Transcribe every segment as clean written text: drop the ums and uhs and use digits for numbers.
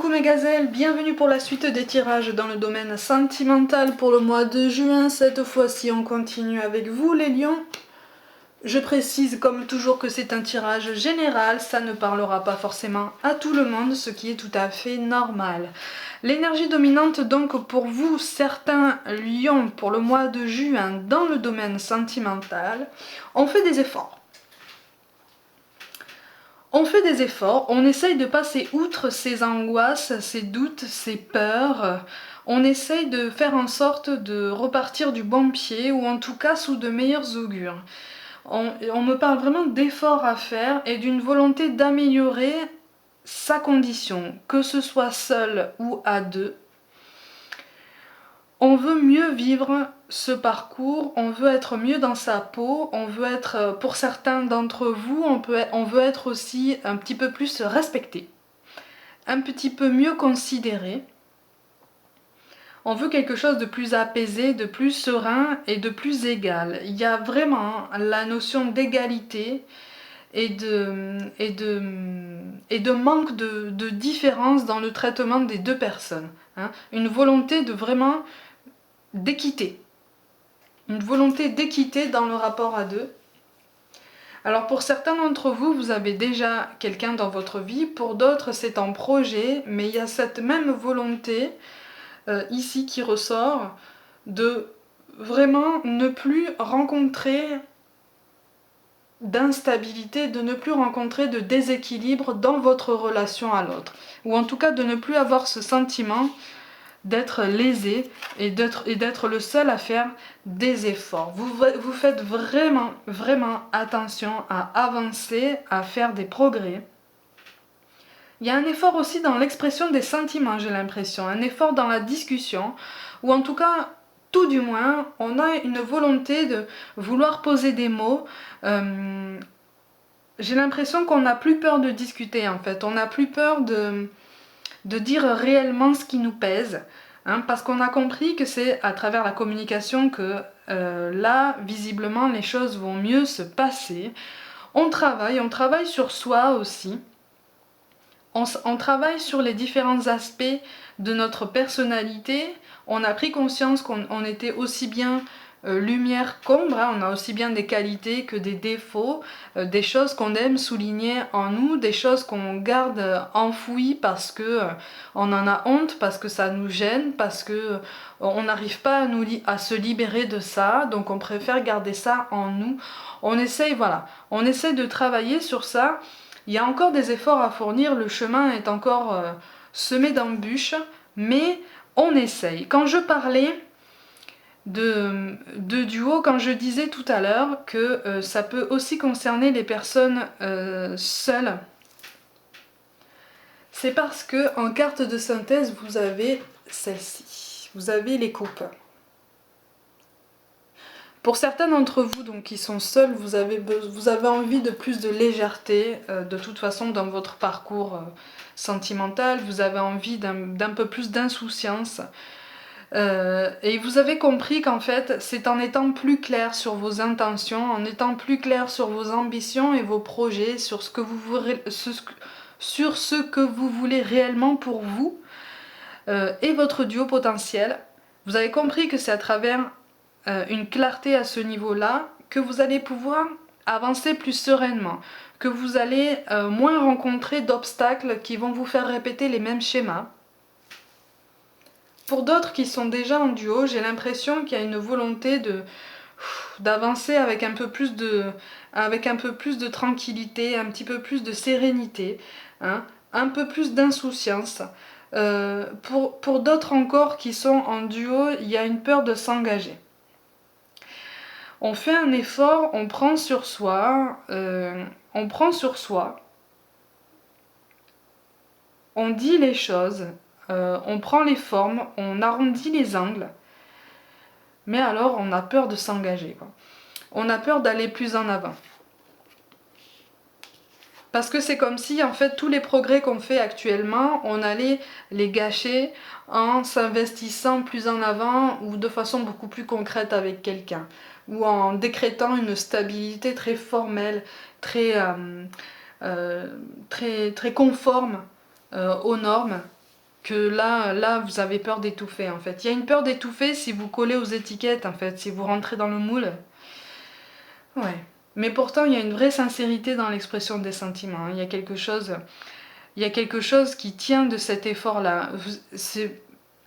Coucou mes gazelles, bienvenue pour la suite des tirages dans le domaine sentimental pour le mois de juin. Cette fois-ci on continue avec vous les lions. Je précise comme toujours que c'est un tirage général, ça ne parlera pas forcément à tout le monde, ce qui est tout à fait normal. L'énergie dominante donc pour vous, certains lions, pour le mois de juin dans le domaine sentimental, on fait des efforts. On fait des efforts, on essaye de passer outre ces angoisses, ces doutes, ces peurs. On essaye de faire en sorte de repartir du bon pied ou en tout cas sous de meilleurs augures. On me parle vraiment d'efforts à faire et d'une volonté d'améliorer sa condition, que ce soit seul ou à deux. On veut mieux vivre ce parcours, on veut être mieux dans sa peau, on veut être, pour certains d'entre vous, on veut être aussi un petit peu plus respecté, un petit peu mieux considéré. On veut quelque chose de plus apaisé, de plus serein et de plus égal. Il y a vraiment la notion d'égalité et de manque de différence dans le traitement des deux personnes. Une volonté de vraiment d'équité. Une volonté d'équité dans le rapport à deux. Alors pour certains d'entre vous, vous avez déjà quelqu'un dans votre vie, pour d'autres c'est en projet, mais il y a cette même volonté ici qui ressort de vraiment ne plus rencontrer d'instabilité, de ne plus rencontrer de déséquilibre dans votre relation à l'autre. Ou en tout cas de ne plus avoir ce sentiment d'être lésé et d'être le seul à faire des efforts. Vous faites vraiment, vraiment attention à avancer, à faire des progrès. Il y a un effort aussi dans l'expression des sentiments, j'ai l'impression, un effort dans la discussion, ou en tout cas, tout du moins, on a une volonté de vouloir poser des mots. J'ai l'impression qu'on n'a plus peur de discuter en fait, on n'a plus peur de dire réellement ce qui nous pèse, parce qu'on a compris que c'est à travers la communication que là, visiblement, les choses vont mieux se passer. On travaille sur soi aussi. On travaille sur les différents aspects de notre personnalité. On a pris conscience qu'on était aussi bien lumière qu'ombre, on a aussi bien des qualités que des défauts, des choses qu'on aime souligner en nous, des choses qu'on garde enfouies parce que on en a honte, parce que ça nous gêne, parce que on n'arrive pas à se libérer de ça, donc on préfère garder ça en nous. On essaye de travailler sur ça. Il y a encore des efforts à fournir, le chemin est encore semé d'embûches, mais on essaye. Quand je parlais de duo, quand je disais tout à l'heure que ça peut aussi concerner les personnes seules, c'est parce que en carte de synthèse, vous avez celle-ci. Vous avez les coupes. Pour certains d'entre vous donc, qui sont seuls, vous avez envie de plus de légèreté, de toute façon dans votre parcours sentimental, vous avez envie d'un peu plus d'insouciance. Et vous avez compris qu'en fait, c'est en étant plus clair sur vos intentions, en étant plus clair sur vos ambitions et vos projets, sur ce que vous voulez réellement pour vous et votre duo potentiel, vous avez compris que c'est à travers une clarté à ce niveau-là que vous allez pouvoir avancer plus sereinement, que vous allez moins rencontrer d'obstacles qui vont vous faire répéter les mêmes schémas. Pour d'autres qui sont déjà en duo, j'ai l'impression qu'il y a une volonté d'avancer avec un peu plus de tranquillité, un petit peu plus de sérénité, un peu plus d'insouciance. Pour d'autres encore qui sont en duo, il y a une peur de s'engager. On fait un effort, on prend sur soi, on dit les choses, on prend les formes, on arrondit les angles, mais alors on a peur de s'engager. On a peur d'aller plus en avant. Parce que c'est comme si en fait tous les progrès qu'on fait actuellement, on allait les gâcher en s'investissant plus en avant ou de façon beaucoup plus concrète avec quelqu'un. Ou en décrétant une stabilité très formelle, très conforme aux normes. que là vous avez peur d'étouffer en fait. Il y a une peur d'étouffer si vous collez aux étiquettes en fait, si vous rentrez dans le moule. Ouais. Mais pourtant il y a une vraie sincérité dans l'expression des sentiments. Hein. Il y a quelque chose qui tient de cet effort-là.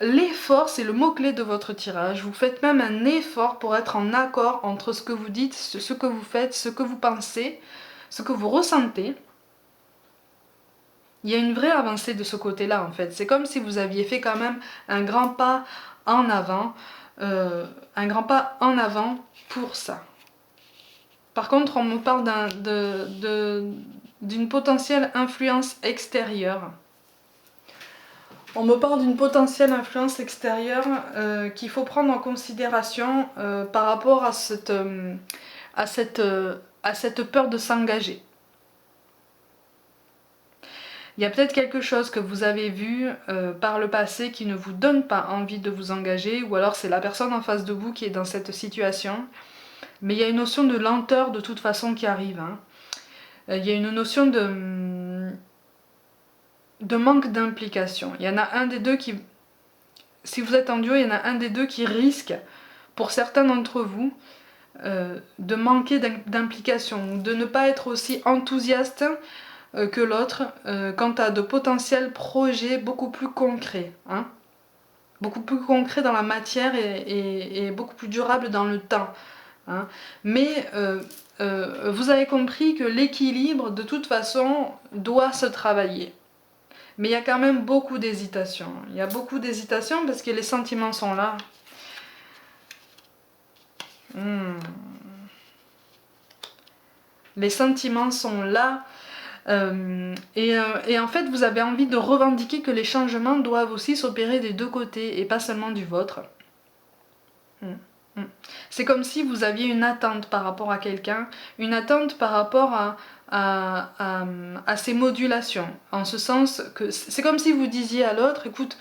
L'effort, c'est le mot-clé de votre tirage. Vous faites même un effort pour être en accord entre ce que vous dites, ce que vous faites, ce que vous pensez, ce que vous ressentez. Il y a une vraie avancée de ce côté-là en fait. C'est comme si vous aviez fait quand même un grand pas en avant, pour ça. Par contre, on me parle d'une potentielle influence extérieure. On me parle d'une potentielle influence extérieure qu'il faut prendre en considération par rapport à cette peur de s'engager. Il y a peut-être quelque chose que vous avez vu par le passé qui ne vous donne pas envie de vous engager, ou alors c'est la personne en face de vous qui est dans cette situation. Mais il y a une notion de lenteur de toute façon qui arrive. Hein. Il y a une notion de manque d'implication. Il y en a un des deux qui... Si vous êtes en duo, il y en a un des deux qui risque, pour certains d'entre vous, de manquer d'implication, de ne pas être aussi enthousiaste que l'autre quant à de potentiels projets beaucoup plus concrets. Hein, beaucoup plus concrets dans la matière et beaucoup plus durables dans le temps. Hein. Mais vous avez compris que l'équilibre, de toute façon, doit se travailler. Mais il y a quand même beaucoup d'hésitation. Il y a beaucoup d'hésitation parce que les sentiments sont là. Les sentiments sont là. Et en fait, vous avez envie de revendiquer que les changements doivent aussi s'opérer des deux côtés et pas seulement du vôtre. C'est comme si vous aviez une attente par rapport à quelqu'un, une attente par rapport à ses modulations. En ce sens que c'est comme si vous disiez à l'autre, écoute,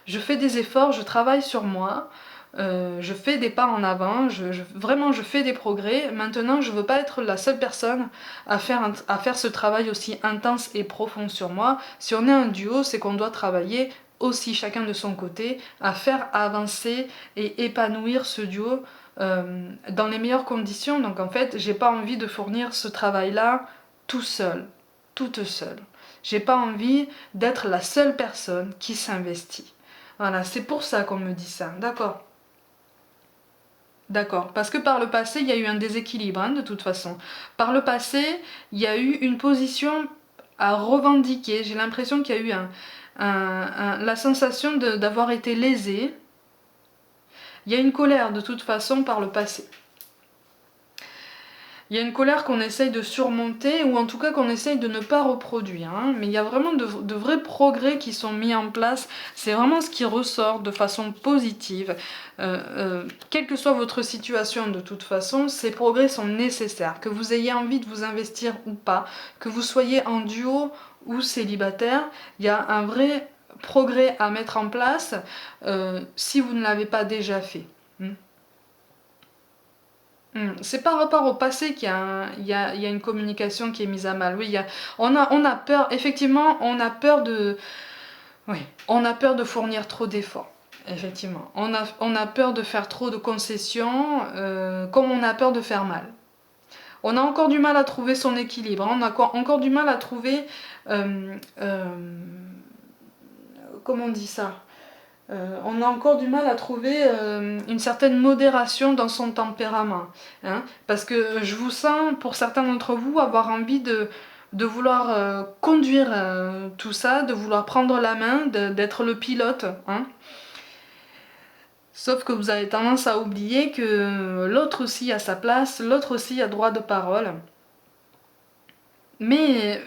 je fais des efforts, je travaille sur moi, je fais des pas en avant, vraiment je fais des progrès. Maintenant, je veux pas être la seule personne à faire ce travail aussi intense et profond sur moi. Si on est un duo, c'est qu'on doit travailler aussi chacun de son côté à faire avancer et épanouir ce duo dans les meilleures conditions. Donc en fait, j'ai pas envie de fournir ce travail-là tout seul, toute seule. J'ai pas envie d'être la seule personne qui s'investit. Voilà, c'est pour ça qu'on me dit ça, d'accord. D'accord, parce que par le passé, il y a eu un déséquilibre, hein, de toute façon. Par le passé, il y a eu une position à revendiquer. J'ai l'impression qu'il y a eu la sensation d'avoir été lésé. Il y a une colère, de toute façon, par le passé. Il y a une colère qu'on essaye de surmonter, ou en tout cas qu'on essaye de ne pas reproduire. Hein. Mais il y a vraiment de vrais progrès qui sont mis en place. C'est vraiment ce qui ressort de façon positive. Quelle que soit votre situation, de toute façon, ces progrès sont nécessaires. Que vous ayez envie de vous investir ou pas, que vous soyez en duo ou célibataire, il y a un vrai progrès à mettre en place si vous ne l'avez pas déjà fait. C'est par rapport au passé qu'il y a une communication qui est mise à mal. Oui, on a peur, effectivement, on a peur de fournir trop d'efforts. Effectivement, on a peur de faire trop de concessions, comme on a peur de faire mal. On a encore du mal à trouver son équilibre, hein. On a encore du mal à trouver, comment on dit ça ? On a encore du mal à trouver une certaine modération dans son tempérament. Hein, parce que je vous sens, pour certains d'entre vous, avoir envie de vouloir conduire tout ça, de vouloir prendre la main, d'être le pilote. Hein. Sauf que vous avez tendance à oublier que l'autre aussi a sa place, l'autre aussi a droit de parole. Mais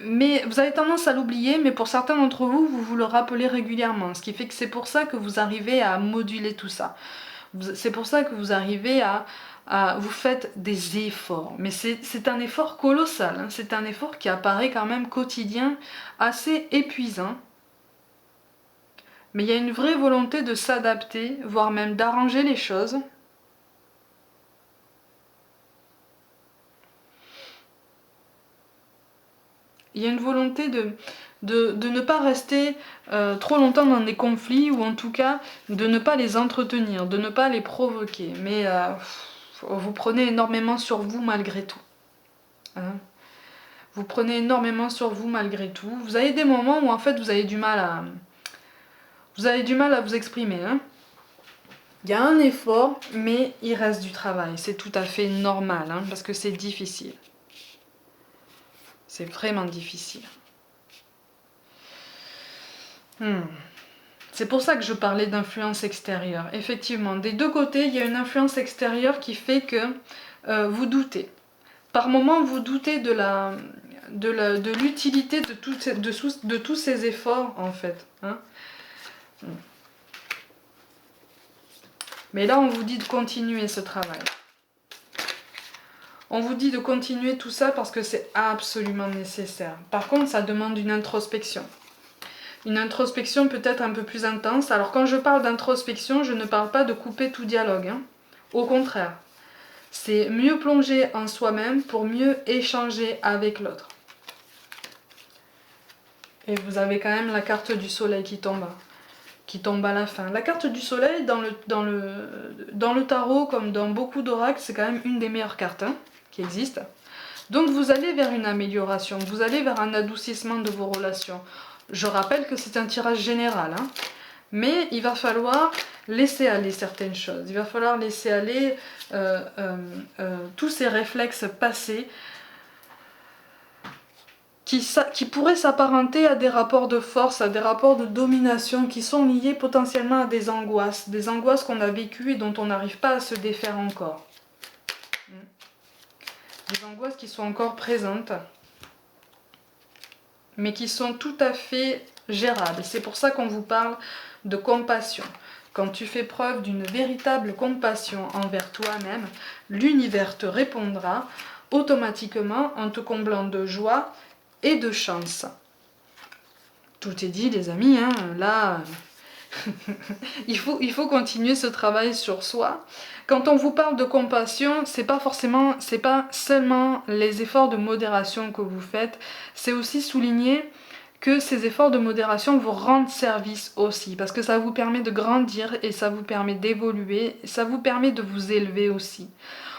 vous avez tendance à l'oublier, mais pour certains d'entre vous, vous le rappelez régulièrement. Ce qui fait que c'est pour ça que vous arrivez à moduler tout ça. C'est pour ça que vous arrivez vous faites des efforts. Mais c'est un effort colossal. Hein. C'est un effort qui apparaît quand même quotidien, assez épuisant. Mais il y a une vraie volonté de s'adapter, voire même d'arranger les choses. Il y a une volonté de ne pas rester trop longtemps dans des conflits, ou en tout cas de ne pas les entretenir, de ne pas les provoquer. Mais vous prenez énormément sur vous malgré tout. Hein. Vous prenez énormément sur vous malgré tout. Vous avez des moments où en fait vous avez du mal à vous exprimer. Hein. Il y a un effort, mais il reste du travail. C'est tout à fait normal, hein, parce que c'est difficile. C'est vraiment difficile. C'est pour ça que je parlais d'influence extérieure. Effectivement, des deux côtés, il y a une influence extérieure qui fait que vous doutez. Par moments, vous doutez de l'utilité de tous ces efforts, en fait. Hein. Mais là, on vous dit de continuer ce travail. On vous dit de continuer tout ça parce que c'est absolument nécessaire. Par contre, ça demande une introspection. Une introspection peut-être un peu plus intense. Alors quand je parle d'introspection, je ne parle pas de couper tout dialogue. Hein. Au contraire. C'est mieux plonger en soi-même pour mieux échanger avec l'autre. Et vous avez quand même la carte du soleil qui tombe à la fin. La carte du soleil, dans le tarot, comme dans beaucoup d'oracles, c'est quand même une des meilleures cartes qui existent. Donc vous allez vers une amélioration, vous allez vers un adoucissement de vos relations. Je rappelle que c'est un tirage général, hein, mais il va falloir laisser aller certaines choses. Il va falloir laisser aller tous ces réflexes passés qui pourraient s'apparenter à des rapports de force, à des rapports de domination qui sont liés potentiellement à des angoisses qu'on a vécues et dont on n'arrive pas à se défaire encore. Des angoisses qui sont encore présentes, mais qui sont tout à fait gérables. C'est pour ça qu'on vous parle de compassion. Quand tu fais preuve d'une véritable compassion envers toi-même, l'univers te répondra automatiquement en te comblant de joie et de chance. Tout est dit, les amis, hein, là, il faut continuer ce travail sur soi. Quand on vous parle de compassion, c'est pas seulement les efforts de modération que vous faites, c'est aussi souligner que ces efforts de modération vous rendent service aussi, parce que ça vous permet de grandir et ça vous permet d'évoluer, ça vous permet de vous élever aussi.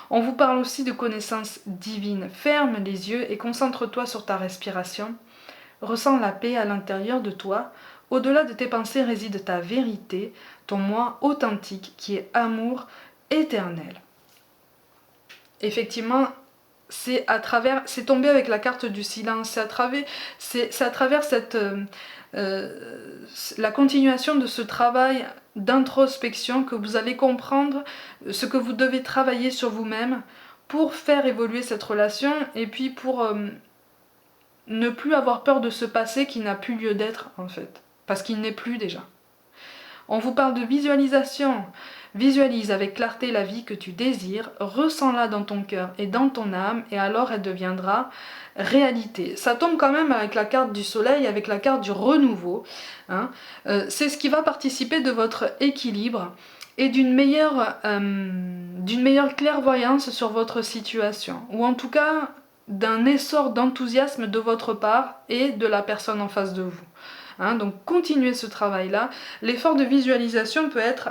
On vous parle aussi de connaissance divine. Ferme les yeux et concentre-toi sur ta respiration. Ressens la paix à l'intérieur de toi. Au-delà de tes pensées réside ta vérité, ton moi authentique qui est amour éternel. Effectivement, c'est tombé avec la carte du silence, c'est à travers la continuation de ce travail d'introspection que vous allez comprendre ce que vous devez travailler sur vous-même pour faire évoluer cette relation et puis pour ne plus avoir peur de ce passé qui n'a plus lieu d'être en fait, parce qu'il n'est plus déjà. On vous parle de visualisation. Visualise avec clarté la vie que tu désires, ressens-la dans ton cœur et dans ton âme, et alors elle deviendra réalité. Ça tombe quand même avec la carte du soleil, avec la carte du renouveau. Hein. C'est ce qui va participer de votre équilibre et d'une meilleure clairvoyance sur votre situation, ou en tout cas d'un essor d'enthousiasme de votre part et de la personne en face de vous. Hein, donc continuez ce travail-là. L'effort de visualisation peut être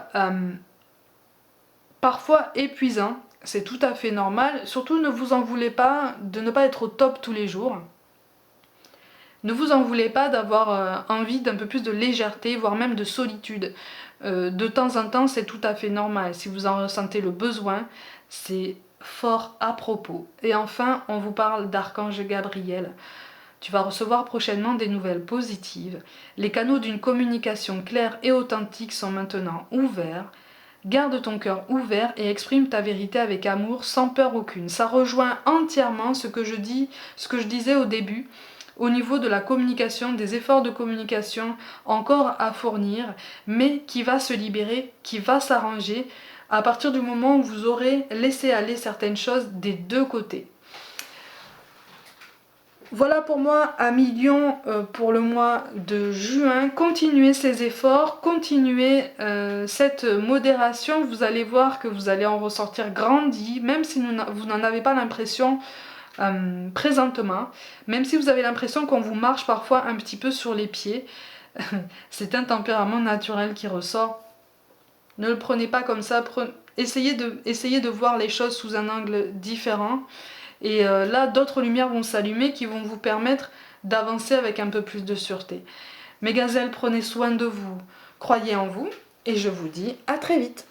parfois épuisant, c'est tout à fait normal. Surtout ne vous en voulez pas de ne pas être au top tous les jours. Ne vous en voulez pas d'avoir envie d'un peu plus de légèreté, voire même de solitude. De temps en temps, c'est tout à fait normal. Si vous en ressentez le besoin, c'est fort à propos. Et enfin, on vous parle d'Archange Gabriel. Tu vas recevoir prochainement des nouvelles positives. Les canaux d'une communication claire et authentique sont maintenant ouverts. Garde ton cœur ouvert et exprime ta vérité avec amour, sans peur aucune. Ça rejoint entièrement ce que je disais au début, au niveau de la communication, des efforts de communication encore à fournir, mais qui va se libérer, qui va s'arranger à partir du moment où vous aurez laissé aller certaines choses des deux côtés. Voilà pour moi à Lion pour le mois de juin. Continuez ces efforts, continuez cette modération. Vous allez voir que vous allez en ressortir grandi, même si vous n'en avez pas l'impression. présentement, même si vous avez l'impression qu'on vous marche parfois un petit peu sur les pieds, c'est un tempérament naturel qui ressort. Ne le prenez pas comme ça, essayez de voir les choses sous un angle différent. Et là, d'autres lumières vont s'allumer qui vont vous permettre d'avancer avec un peu plus de sûreté. Mes gazelles, prenez soin de vous, croyez en vous, et je vous dis à très vite.